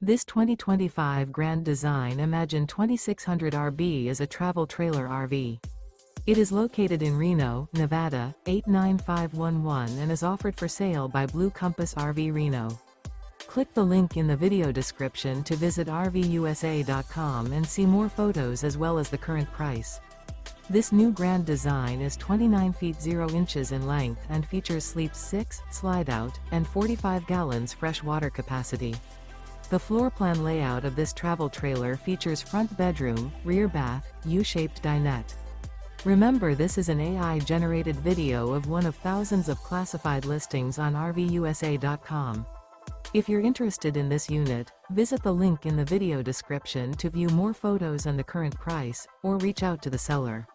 This 2025 Grand Design Imagine 2600 RB is a travel trailer RV. It is located in Reno, Nevada, 89511 and is offered for sale by Blue Compass RV Reno. Click the link in the video description to visit RVUSA.com and see more photos as well as the current price. This new Grand Design is 29 feet 0 inches in length and features sleep 6, slide-out, and 45 gallons fresh water capacity. The floor plan layout of this travel trailer features front bedroom, rear bath, U-shaped dinette. Remember, this is an AI-generated video of one of thousands of classified listings on RVUSA.com. If you're interested in this unit, visit the link in the video description to view more photos and the current price, or reach out to the seller.